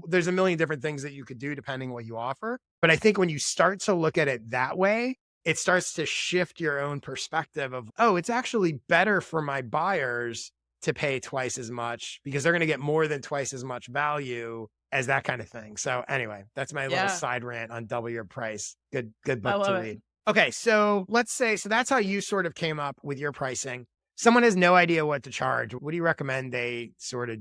there's a million different things that you could do depending what you offer. But I think when you start to look at it that way, it starts to shift your own perspective of, oh, it's actually better for my buyers to pay twice as much because they're going to get more than twice as much value as that kind of thing. So anyway, that's my little Yeah. side rant on Double Your Price. Good I book to love it. read. Okay, so let's say that's how you sort of came up with your pricing. Someone has no idea what to charge. What do you recommend they sort of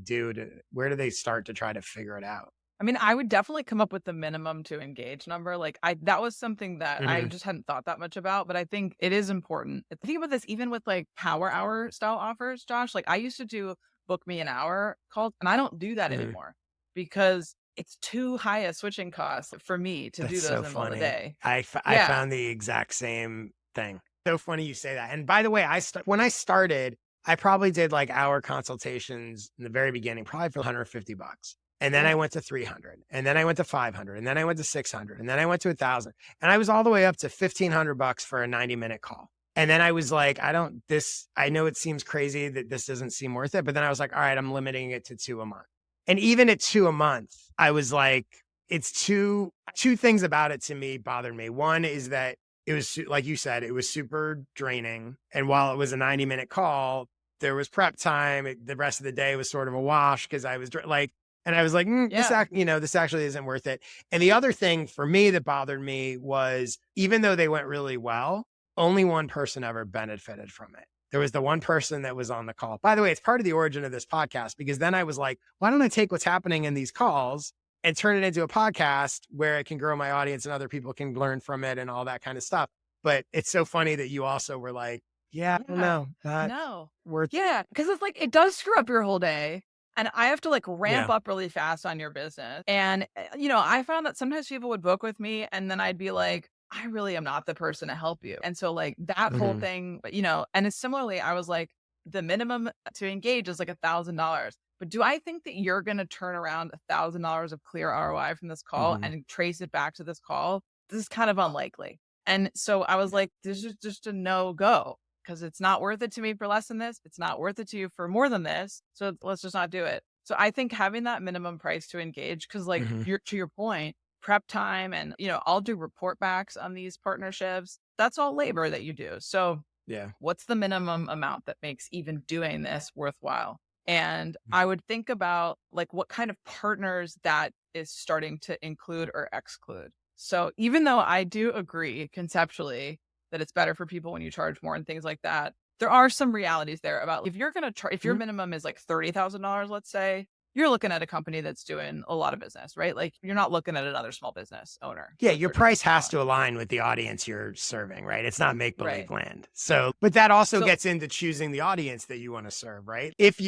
where do they start to try to figure it out? I mean, I would definitely come up with the minimum to engage number. Like that was something that I Mhm. just hadn't thought that much about, but I think it is important. Think about this even with like power hour style offers, Josh. Like I used to do book me an hour calls and I don't do that Mhm. anymore because it's too high a switching cost for me to That's do those so in the middle of the funny. day. I Yeah. found the exact same thing. So funny you say that. And by the way, when I started, I probably did like hour consultations in the very beginning, probably for 150 bucks. And then I Cool. went to 300 and then I went to 500 and then I went to 600 and then I went to 1,000 and I was all the way up to 1,500 bucks for a 90-minute call. And then I was like, I know it seems crazy that this doesn't seem worth it, but then I was like, all right, I'm limiting it to two a month. And even at two a month, I was like, it's two things about it to me bothered me. One is that it was like you said, it was super draining. And while it was a 90-minute call, there was prep time. The rest of the day was sort of a wash because I was like, and I was like, Yeah. this actually isn't worth it. And the other thing for me that bothered me was even though they went really well, only one person ever benefited from it. There was the one person that was on the call. By the way, it's part of the origin of this podcast because then I was like, why don't I take what's happening in these calls and turn it into a podcast where it can grow my audience and other people can learn from it and all that kind of stuff. But it's so funny that you also were like, yeah, I don't Yeah. know, not No. worth. Yeah. Cause it's like it does screw up your whole day. And I have to like ramp Yeah. up really fast on your business. And, you know, I found that sometimes people would book with me and then I'd be like, I really am not the person to help you. And so, like, that whole Mhm. thing, you know, and it's similarly, I was like, the minimum to engage is like $1,000. But do I think that you're going to turn around $1,000 of clear ROI from this call Mhm. and trace it back to this call? This is kind of unlikely. And so I was Yeah. like, this is just a no go because it's not worth it to me for less than this. It's not worth it to you for more than this. So let's just not do it. So I think having that minimum price to engage, because like Mhm. you're to your point, prep time and you know, I'll do report backs on these partnerships. That's all labor that you do. So Yeah. what's the minimum amount that makes even doing this worthwhile? And Mm. I would think about like what kind of partners that is starting to include or exclude. So even though I do agree conceptually that it's better for people when you charge more and things like that, there are some realities there about if you're going to charge, if your Mhm. minimum is like $30,000, let's say, you're looking at a company that's doing a lot of business, right? Like you're not looking at another small business owner Yeah, with your price has $30,000. to align with the audience you're serving, right? It's not make believe Right. land. So, but that also So gets into choosing the audience that you want to serve, right? If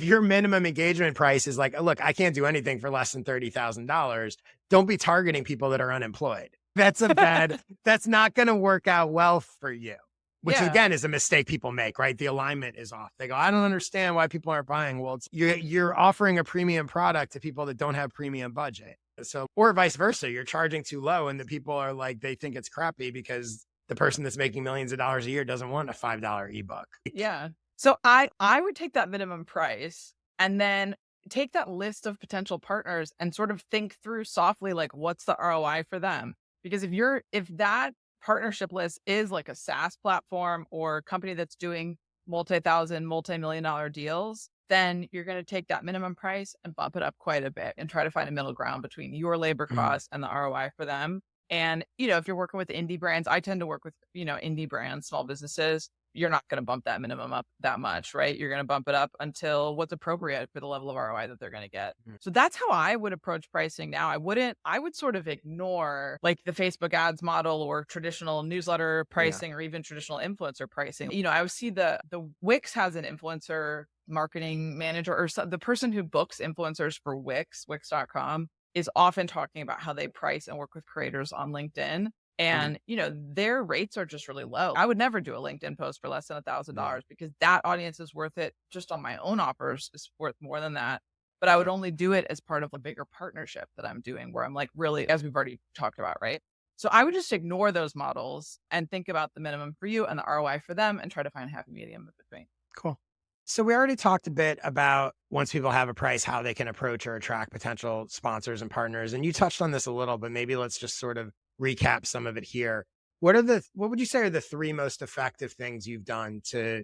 your minimum engagement price is like, "Oh, look, I can't do anything for less than $30,000, don't be targeting people that are unemployed. That's not going to work out well for you. Which yeah. again is a mistake people make, right? The alignment is off. They go, I don't understand why people aren't buying. Well, you're offering a premium product to people that don't have premium budget. So, or vice versa, you're charging too low and the people are like, they think it's crappy because the person that's making millions of dollars a year doesn't want a $5 ebook. Yeah. So I would take that minimum price and then take that list of potential partners and sort of think through softly like what's the ROI for them? Because if that partnership list is like a SaaS platform or company that's doing multi-thousand, multi-million dollar deals, then you're going to take that minimum price and bump it up quite a bit and try to find a middle ground between your labor Mhm. costs and the ROI for them. And, you know, if you're working with indie brands, I tend to work with, you know, indie brands, small businesses, you're not going to bump that minimum up that much, right? You're going to bump it up until what's appropriate for the level of ROI that they're going to get. Mhm. So that's how I would approach pricing now. I would sort of ignore like the Facebook ads model or traditional newsletter Yeah. pricing or even traditional influencer pricing. You know, I would see the Wix has an influencer marketing manager or the person who books influencers for Wix.com is often talking about how they price and work with creators on LinkedIn. Mhm. And, you know, their rates are just really low. I would never do a LinkedIn post for less than Yeah. $1,000 because that audience is worth it. Just on my own offers is worth more than that. But I would Yeah. only do it as part of a bigger partnership that I'm doing where I'm like really, as we've already talked about, right? So I would just ignore those models and think about the minimum for you and the ROI for them and try to find a happy medium in between. Cool. So we already talked a bit about once people have a price, how they can approach or attract potential sponsors and partners. And you touched on this a little, but maybe let's just sort of recap some of it here. What would you say are the three most effective things you've done to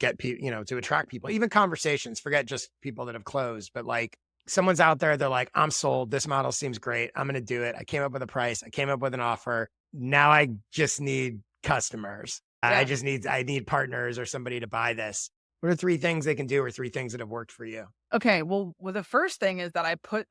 get people, to attract people, even conversations, forget just people that have closed, but like someone's out there, they're like, I'm sold. This model seems great. I'm going to do it. I came up with a price. I came up with an offer. Now I just need customers. Yeah. I need partners or somebody to buy this. What are three things they can do or three things that have worked for you? Okay, well, the first thing is that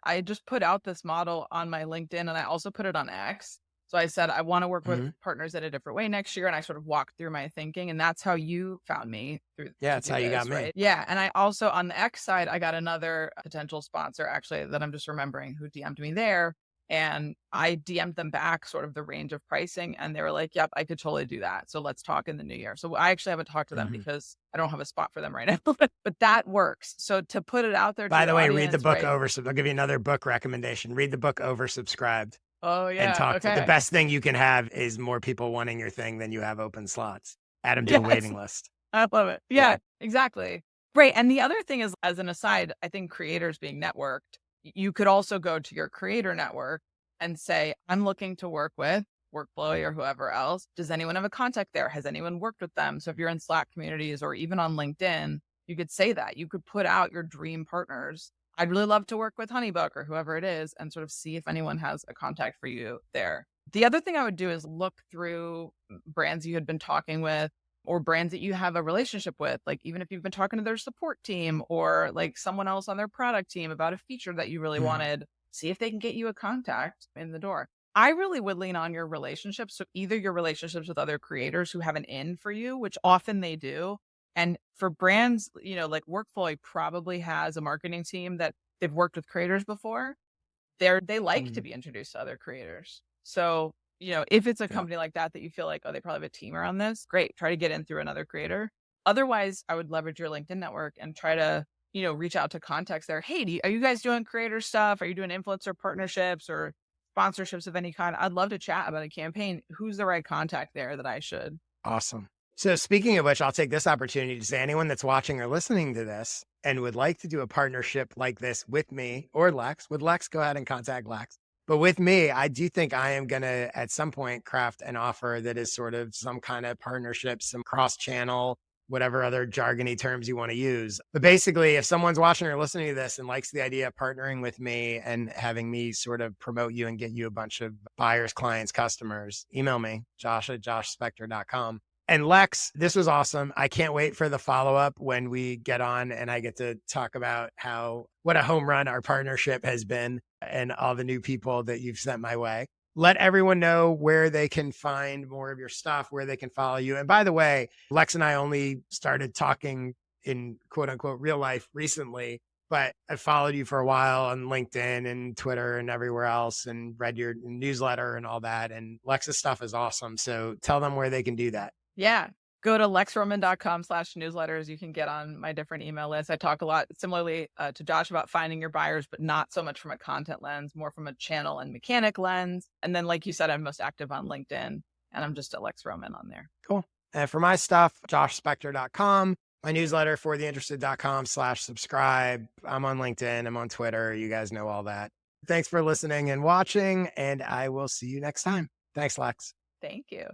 I just put out this model on my LinkedIn and I also put it on X. So I said I want to work with Mhm. partners in a different way next year, and I sort of walked through my thinking, and that's how you found me through Yeah, to that's do how you got this, me. right? Yeah, and I also on the X side, I got another potential sponsor actually that I'm just remembering who DM'd me there, and I DM'd them back sort of the range of pricing, and they were like, "Yep, I could totally do that. So let's talk in the new year." So I actually haven't talked to them Mhm. because I don't have a spot for them right now, but that works. So to put it out there to By your the way, read the audience, book right? I'll give you another book recommendation. Read the book Oversubscribed Oh and yeah, talk to the okay. best thing you can have is more people wanting your thing than you have open slots. Add them to a Yes, waiting list. I love it. Yeah. Yeah, exactly. Right. And the other thing is, as an aside, I think creators being networked, you could also go to your creator network and say, I'm looking to work with Workflowy or whoever else. Does anyone have a contact there? Has anyone worked with them? So if you're in Slack communities or even on LinkedIn, you could say that. You could put out your dream partners. I'd really love to work with Honeybook or whoever it is and sort of see if anyone has a contact for you there. The other thing I would do is look through brands you had been talking with or brands that you have a relationship with, like even if you've been talking to their support team or like someone else on their product team about a feature that you really Mhm. wanted, see if they can get you a contact in the door. I really would lean on your relationships. So either your relationships with other creators who have an in for you, which often they do, And for brands, like Workflowy probably has a marketing team that they've worked with creators before. They like to Mm, be introduced to other creators. So, if it's a yeah. company like that you feel like, oh, they probably have a team around this, great. Try to get in through another creator. Otherwise, I would leverage your LinkedIn network and try to, reach out to contacts there. Hey, are you guys doing creator stuff? Are you doing influencer partnerships or sponsorships of any kind? I'd love to chat about a campaign. Who's the right contact there that I should? Awesome. So speaking of which, I'll take this opportunity to say anyone that's watching or listening to this and would like to do a partnership like this with me or Lex, with Lex, go ahead and contact Lex. But with me, I do think I am going to at some point craft an offer that is sort of some kind of partnership, some cross channel, whatever other jargony terms you want to use. But basically, if someone's watching or listening to this and likes the idea of partnering with me and having me sort of promote you and get you a bunch of buyers, clients, customers, email me, josh@joshspector.com. And Lex, this was awesome. I can't wait for the follow up when we get on and I get to talk about what a home run our partnership has been and all the new people that you've sent my way. Let everyone know where they can find more of your stuff, where they can follow you. And by the way, Lex and I only started talking in quote unquote real life recently, but I followed you for a while on LinkedIn and Twitter and everywhere else and read your newsletter and all that. And Lex's stuff is awesome. So tell them where they can do that. Yeah. Go to lexroman.com/newsletters. You can get on my different email list. I talk a lot similarly to Josh about finding your buyers, but not so much from a content lens, more from a channel and mechanic lens. And then, like you said, I'm most active on LinkedIn and I'm just at Lex Roman on there. Cool. And for my stuff, joshspector.com, my newsletter for theinterested.com/subscribe. I'm on LinkedIn. I'm on Twitter. You guys know all that. Thanks for listening and watching, and I will see you next time. Thanks, Lex. Thank you.